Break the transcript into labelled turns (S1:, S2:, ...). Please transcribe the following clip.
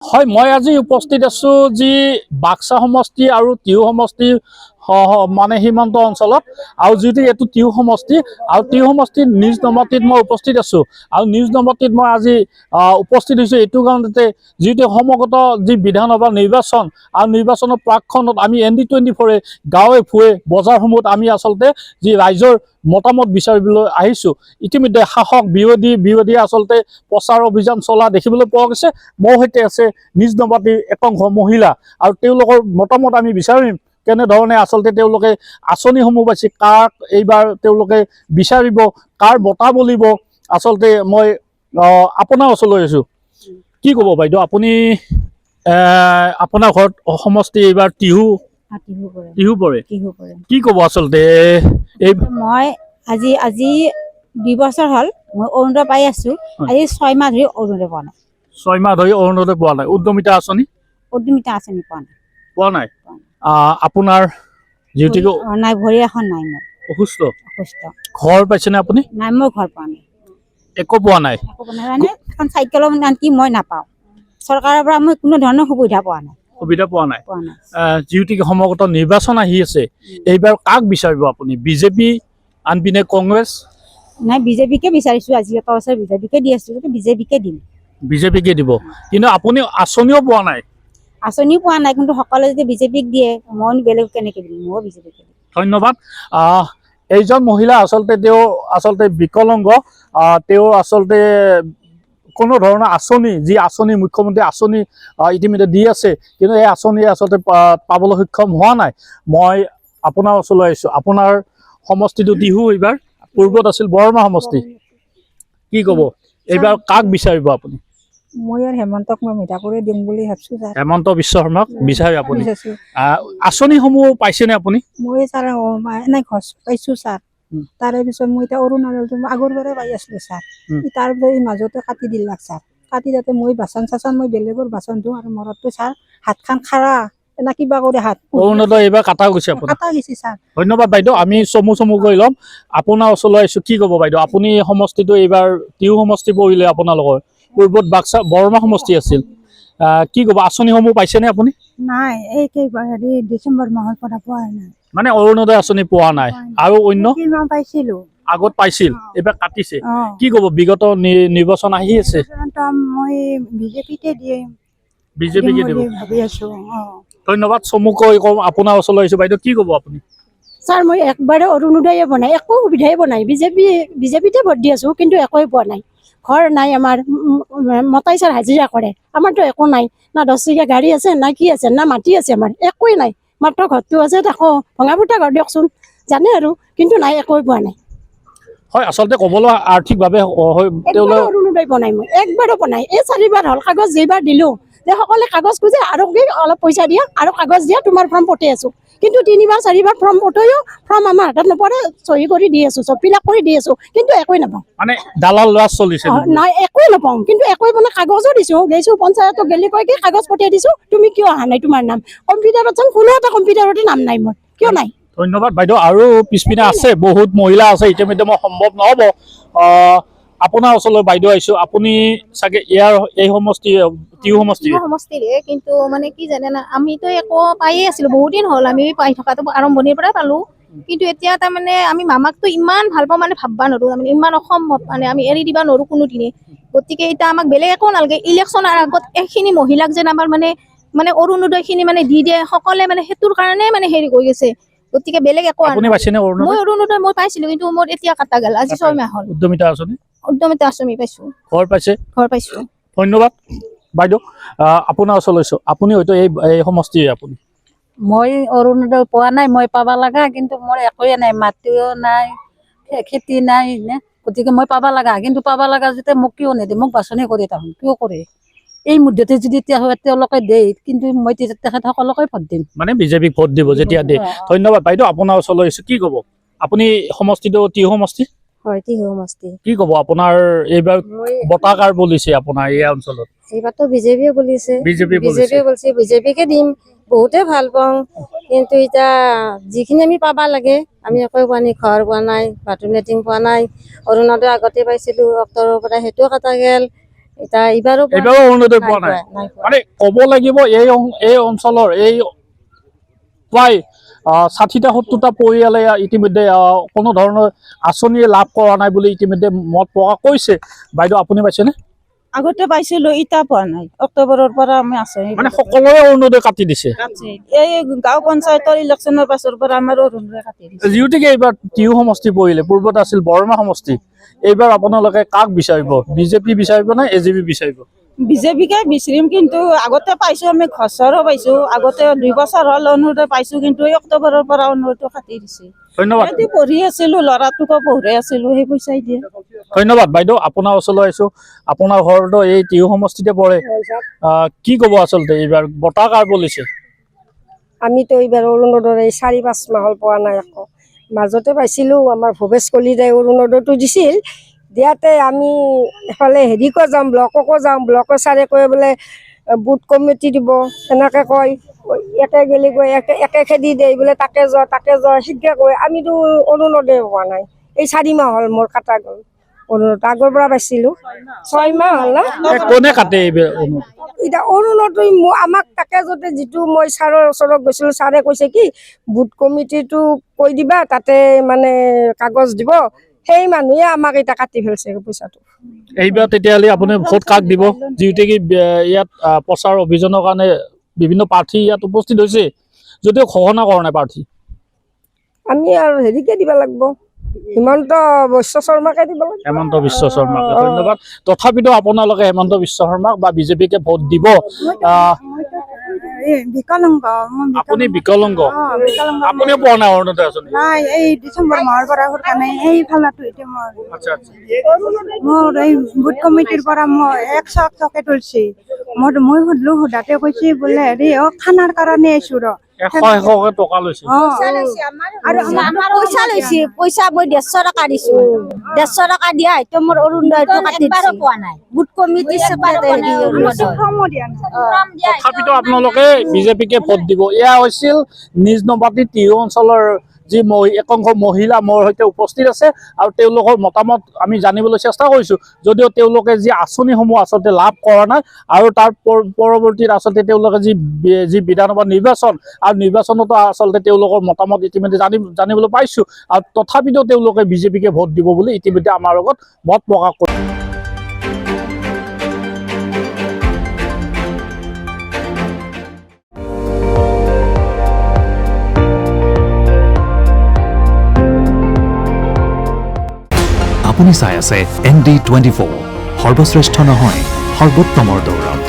S1: হয়, মই আজি উপস্থিত আছোঁ যি বাক্সা সমষ্টি আৰু টিহু সমষ্টি মানে সীমান্ত অঞ্চলত আৰু যিটো এইটো টিহু সমষ্টি আৰু টিহু সমষ্টিৰ নিজ নমতিত মই উপস্থিত আছোঁ আৰু নিজ নমতিত মই আজি উপস্থিত হৈছোঁ এইটো কাৰণতে যিটো সমগত যি বিধানসভা নিৰ্বাচন আৰু নিৰ্বাচনৰ প্ৰাকখনত আমি ND24 গাঁৱে ভূঞে বজাৰসমূহত আমি আচলতে যি ৰাইজৰ মতামত বিচাৰিবলৈ আহিছোঁ। ইতিমধ্যে শাসক বিৰোধী আচলতে প্ৰচাৰ অভিযান চলা দেখিবলৈ পোৱা গৈছে। মোৰ সৈতে আছে নিজ নমতিৰ একাংশ মহিলা আৰু তেওঁলোকৰ মতামত আমি বিচাৰিম কেনেধৰণে আচলতে তেওঁলোকে আঁচনিসমূহ পাইছে, কাক এইবাৰ তেওঁলোকে বিচাৰিব, কাৰ বঁটা বলিব। আচলতে মই আপোনাৰ ওচৰলৈ আছোঁ। কি ক'ব বাইদেউ, আপুনি আপোনাৰ ঘৰত সমষ্টি এইবাৰ টিহু পৰে, কি ক'ব আচলতে এই
S2: মই আজি 2 বছৰ হ'ল মই অৰুণোদয় পাই আছোঁ। আজি 6 মাহ ধৰি অৰুণোদয় পোৱা নাই।
S1: 6 মাহ ধৰি অৰুণোদয় পোৱা নাই। উদ্যমিতা আঁচনি পোৱা নাই। আপোনাৰ যিহেতুকে
S2: নাই, ভৰি এখন নাই মোৰ,
S1: অসুস্থ,
S2: অসুস্থ।
S1: ঘৰ পাইছেনে আপুনি?
S2: নাই, মই ঘৰ পোৱা নাই,
S1: একো পোৱা নাই।
S2: মানে এখন চাইকেলৰ আনকি মই নাপাওঁ। চৰকাৰৰ পৰা মই কোনো ধৰণৰ সুবিধা পোৱা নাই।
S1: যিহেতুকে সমগত নিৰ্বাচন আহি আছে, এইবাৰ কাক বিচাৰিব আপুনি? বিজেপি আনপিনে কংগ্ৰেছ?
S2: নাই, বিজেপিকে বিচাৰিছোঁ। আজি এটা বছৰ বিজেপিকে দি আছোঁ, বিজেপিকে দিম।
S1: বিজেপিকে দিব, কিন্তু আপুনি আঁচনিও পোৱা নাই।
S2: আঁচনিও পোৱা নাই, কিন্তু সকলোৱে যদি বিজেপিক দিয়ে মই বেলেগ কেনেকৈ দিম? ময়ো বিজেপিকে দিম।
S1: ধন্যবাদ। এইজন মহিলা তেওঁ আচলতে বিকলাংগ। তেওঁ আচলতে কোনো ধৰণৰ আঁচনি, যি আঁচনি মুখ্যমন্ত্ৰী আঁচনি ইতিমধ্যে দি আছে, কিন্তু এই আঁচনি আচলতে পাবলৈ সক্ষম হোৱা নাই। মই আপোনাৰ ওচৰলৈ আহিছোঁ। আপোনাৰ সমষ্টিটো টিহু, এইবাৰ পূৰ্বত আছিল বৰমা সমষ্টি। কি ক'ব, এইবাৰ কাক বিচাৰিব আপুনি?
S2: মই আৰু হেমন্তক মই মিঠাপুৰে দিম বুলি ভাবিছোঁ।
S1: হেমন্ত বিশ্ব শৰ্মাক বিচাৰে আপুনি? আঁচনিসমূহ পাইছেনে আপুনি?
S2: মই ছাৰ এনে ঘৰ পাইছোঁ ছাৰ। তাৰে পিছত মই এতিয়া অৰুণোদয়টো আগৰ পৰাই পাই আছিলোঁ ছাৰ। তাৰ মাজতে কাটি দিলাক ছাৰ। কাটি যাতে মই বাচন চাচন মই বেলেগৰ বাচন ধোওঁ আৰু মৰতটো ছাৰ হাতখন খাৰা এনে কিবা কৰি হাত
S1: অৰুণোদয় এইবাৰ কাটা গৈছে আপোনাৰ?
S2: কাটা গৈছে ছাৰ।
S1: ধন্যবাদ বাইদেউ। আমি চমু কৰি ল'ম। আপোনাৰ ওচৰলৈ আহিছোঁ। কি ক'ব বাইদেউ, আপুনি সমষ্টিটো এইবাৰ টিহু সমষ্টি পৰিলে, আপোনালোকৰ পূৰ্বত বাক্সা বৰমা সমষ্টি আছিল। কি ক'ব, আঁচনিসমূহ পাইছেনে আপুনি?
S2: নাই, এই ডিচেম্বৰ মাহৰ পৰা পোৱা নাই।
S1: মানে অৰুণোদয় আঁচনি পোৱা নাই। আৰু অন্য
S2: পাইছিলোঁ,
S1: আগত পাইছিল, এইবাৰ কাটিছে। কি ক'ব, বিগত নিৰ্বাচন আহি আছে,
S2: মই বিজেপিকে দিম,
S1: বিজেপিকে দিব
S2: ভাবি আছোঁ।
S1: ধন্যবাদ। চমুকৈ কওঁ, আপোনাৰ ওচৰলৈ আহিছোঁ। বাইদেউ কি ক'ব আপুনি?
S2: ছাৰ, মই একবাৰে অৰুণোদয়ে পোৱা নাই, একো সুবিধাই পোৱা নাই। বিজেপিতে ভোট দি আছোঁ, কিন্তু একোৱে পোৱা নাই। ঘৰ নাই আমাৰ, মতাই ছাৰ হাজিৰা কৰে, আমাৰতো একো নাই। না 10 চকীয়া গাড়ী আছে, না কি আছে, না মাটি আছে, আমাৰ একোৱেই নাই। মাত্ৰ ঘৰটো আছে, তাকো ভঙা ফুটা ঘৰ দিয়কচোন, জানে আৰু, কিন্তু নাই, একোৱে পোৱা নাই।
S1: হয়, আচলতে ক'বলৈ আৰ্থিকভাৱে
S2: একবাৰো অৰুণোদয় পোৱা নাই, মই একবাৰো পোৱা নাই। এই 4 বাৰ হ'ল, কাগজ যেইবাৰ দিলোঁ যে সকলোৱে কাগজ খোজে আৰু কি অলপ পইচা দিয়া আৰু কাগজ দিয়া, তোমাৰ ফৰ্ম পঠাই আছোঁ। কিন্তু 3 বাৰ 4 বাৰ ফৰ্ম পঠাইও ফৰ্ম আমাৰ হাতত নপৰে। চহী কৰি দি আছোঁ, চব ফিল আপ কৰি দি আছোঁ, কিন্তু একোৱেই নাপাওঁ।
S1: মানে দালাল ৰাজ চলিছে।
S2: নাই, একোৱে নাপাওঁ, কিন্তু একোৱে মানে কাগজো দিছোঁ, গৈছোঁ পঞ্চায়তক গেলি কয় কি কাগজ পঠিয়াই দিছোঁ, তুমি কিয় অহা নাই? তোমাৰ নাম কম্পিউটাৰত চাওঁ, কোনো এটা কম্পিউটাৰতে নাম নাই মোৰ, কিয় নাই?
S1: ধন্যবাদ বাইদেউ। আৰু পিছপিনে আছে বহুত মহিলা আছে, ইতিমধ্যে মই সম্ভৱ নহ'ব। আপোনাৰ ওচৰলৈ বাইদেউ আহিছোঁ। আপুনি চাগে এই সমষ্টি টিহু
S3: সমষ্টিৰে, কিন্তু মানে কি জানে না, আমিতো একো পায়ে আছিলোঁ, বহুত দিন হ'ল আমি পাই থকাটো আৰম্ভণিৰ পৰাই পালোঁ। কিন্তু এতিয়া তাৰমানে আমি মামাকতো ইমান ভাল পাওঁ, মানে ভাববা নোৱাৰোঁ, তাৰমানে ইমান অসম্ভৱ, মানে আমি এৰি দিবা নোৱাৰোঁ কোনোদিনে। গতিকে এতিয়া আমাক বেলেগ একো নালাগে। ইলেকশ্যনৰ আগত এইখিনি মহিলাক যেন আমাৰ মানে অৰুণোদয় খিনি মানে দি দিয়ে সকলে, মানে সেইটোৰ কাৰণে মানে হেৰি কৰি আছে। গতিকে বেলেগ একো মই অৰুণোদয় মই পাইছিলোঁ, কিন্তু মোৰ এতিয়া কাটা গ'ল, আজি 6 মাহ হ'ল।
S1: উদ্যমিতা আঁচনি
S3: পাইছোঁ,
S1: ঘৰ পাইছোঁ। ধন্যবাদ বাইদেউ। আপোনাৰ ওচৰলৈ আহিছোঁ। আপুনি হয়তো এই সমষ্টিৰ আপুনি?
S4: মই অৰুণোদয় পোৱা নাই, মই পাবা লগা, কিন্তু মোৰ একোৱে নাই, মাটিও নাই, খেতি নাই, গতিকে মই পাবা লগা, কিন্তু পাবা লগা যেতিয়া মোক কিয় নিদিয়ে? মোক বাছনি কৰি তাহোন কিয় কৰে? এই মুহূৰ্ততে যদি তেওঁলোকে দিয়ে, কিন্তু মই তেখেতসকলকে ভোট দিম,
S1: মানে বিজেপিক ভোট দিব যেতিয়া দিয়ে। ধন্যবাদ বাইদেউ। আপোনাৰ ওচৰলৈ আহিছোঁ। কি ক'ব, আপুনি সমষ্টিটো টিহু সমষ্টি?
S2: হয়, টিহু সমষ্টি।
S1: কি ক'ব, আপোনাৰ এইবাৰ বঁটা কাৰ বলিছে আপোনাৰ এই অঞ্চলত?
S2: এইবাৰতো বিজেপিয়ে বলিছে, বিজেপিকে দিম। বহুতে ভাল পাওঁ, কিন্তু এতিয়া যিখিনি আমি পাবা লাগে আমি একোৱে পোৱা নাই। ঘৰ পোৱা নাই, বাথৰুম লেট্ৰিন পোৱা নাই। অৰুণোদয় আগতে পাইছিলোঁ, অক্টোবৰৰ পৰা সেইটোও কটা গ'ল।
S4: এতিয়া এইবাৰো
S1: এইবাৰো অৰুণোদয় পোৱা নাই
S4: নাই পোৱা।
S1: মানে ক'ব লাগিব এই অঞ্চলৰ এই প্ৰায় 60টা 70টা পৰিয়ালে ইতিমধ্যে কোনো ধৰণৰ আঁচনি লাভ কৰা নাই বুলি ইতিমধ্যে মত প্ৰকাশ কৰিছে। বাইদেউ আপুনি পাইছেনে?
S5: আগতে পাইছিলো, ইটা পোৱা নাই। অক্টোবৰৰ পৰা আমি আছো।
S1: মানে সকলোৰে অৰুণোদয় কাটি দিছে।
S5: এই গাঁও পঞ্চায়তৰ ইলেকশ্যনৰ পাছৰ পৰা আমাৰ অৰুণোদয় কাটি দিছে।
S1: যিহেতুকে এইবাৰ টিহু সমষ্টি পৰিলে, পূৰ্বতে আছিল বৰমা সমষ্টি, এইবাৰ আপোনালোকে কাক বিচাৰিব? বিজেপি বিচাৰিব নে এজিপি বিচাৰিব?
S5: বিজেপিকে বিচাৰিম, কিন্তু আগতে পাইছো আমি ঘৰৰো পাইছো। আগতে 2 বছৰ হ'ল অৰুণোদয় পাইছো, কিন্তু এই অক্টোবৰৰ পৰা অৰুণোদয় কাটি দিছে।
S1: ধন্যবাদ।
S5: এতিয়া পঢ়ি আছিলো, ল'ৰাটোকো পঢ়াই আছিলো, সেই পইচাই দিয়ে।
S1: ধন্যবাদ বাইদেউ। আপোনাৰ ওচৰলৈ আহিছো, আপোনাৰ ঘৰতো এই টিহু সমষ্টিতে পৰে। কি ক'ব আচলতে এইবাৰ বঁটা কাৰ বলিছে?
S6: আমিতো এইবাৰ অৰুণোদয় 4-5 মাহ হ'ল পোৱা নাই আকৌ। মাজতে পাইছিলোঁ, আমাৰ ভৱেশ কলিতাই অৰুণোদয়টো দিছিল। দিয়াতে আমি এফালে হেৰিকো যাম, ব্লককো যাম। ব্লকৰ ছাৰে কয় বোলে বুথ কমিটি দিব, এনেকৈ কয়। একে গেলি কয় একে খেদি দিয়ে বোলে, তাকে যোৱা শিক্ষা কয়। আমিতো অৰুণোদয় পোৱা নাই। এই 4 মাহ হ'ল মোৰ কাটা গ'ল অৰুণোদয়। আগৰ পৰা পাইছিলোঁ, 6 মাহ হ'ল না।
S1: কোনে কাটে এইবাৰ অৰুণোদয়?
S6: এতিয়া অৰুণোদয় আমাক তাকে যদি যিটো মই ছাৰৰ ওচৰত গৈছিলোঁ, ছাৰে কৈছে কি বুথ কমিটিটো কৈ দিবা, তাতে মানে কাগজ দিব, সেই মানুহে আমাক এতিয়া কাটি ফেলছে পইচাটো।
S1: এইবাৰ তেতিয়াহ'লে আপুনি ভোট কাক দিব? যিহেতুকে ইয়াত প্ৰচাৰ অভিযানৰ কাৰণে বিভিন্ন প্ৰাৰ্থী ইয়াত উপস্থিত হৈছে, যদিও ঘোষণা কৰা নাই প্ৰাৰ্থী।
S6: আমি আৰু হেৰিকে দিব লাগিব, হিমন্ত বিশ্ব শৰ্মাকে দিব লাগিব।
S1: হেমন্ত বিশ্ব শৰ্মাক ধন্যবাদ। তথাপিতো আপোনালোকে হেমন্ত বিশ্ব শৰ্মাক বা বিজেপিকে ভোট দিব।
S7: বিকলাংগ
S1: আপুনি বিকলাংগ, আপুনিও পোৱা নাই অৰুণোদয় আঁচনি?
S7: নাই, এই ডিচেম্বৰ মাহৰ পৰা হোৱা নাই। এই ফালাটো এতিয়া
S1: আচ্ছা আচ্ছা।
S7: মোৰ এই বুথ কমিটিৰ পৰা মই 100 তুলছি। মই সুধলো, সোধাতে কৈছে বোলে হেৰি খানাৰ কাৰণে আহিছো ৰ।
S1: 100 টকা লৈছে।
S7: আৰু
S2: আমাৰ পইচা লৈছে, পইচা মই 150 টকা দিছো। 150 টকা দিয়া হয়তো মোৰ অৰুণোদয়টো কাটি দিছে। পোৱা নাই বুথ কমিটি
S7: ফৰ্মো দিয়া নাই।
S1: তথাপিতো আপোনালোকে বিজেপিকে ভোট দিব। এয়া হৈছিল নিজ নবাতি টিহু অঞ্চলৰ যি একাংশ মহিলা মোৰ সৈতে উপস্থিত আছে, আৰু তেওঁলোকৰ মতামত আমি জানিবলৈ চেষ্টা কৰিছোঁ। যদিও তেওঁলোকে যি আঁচনিসমূহ আচলতে লাভ কৰা নাই, আৰু তাৰ পৰৱৰ্তীত আচলতে তেওঁলোকে যি বিধানসভা নিৰ্বাচন, আৰু নিৰ্বাচনতো আচলতে তেওঁলোকৰ মতামত ইতিমধ্যে জানিবলৈ পাইছোঁ, আৰু তথাপিতো তেওঁলোকে বিজেপিকে ভোট দিব বুলি ইতিমধ্যে আমাৰ লগত মত প্ৰকাশ কৰিছে।
S8: আপুনি চাই আছে ND24, সৰ্বশ্ৰেষ্ঠ নহয় সৰ্বোত্তমৰ দৌৰত।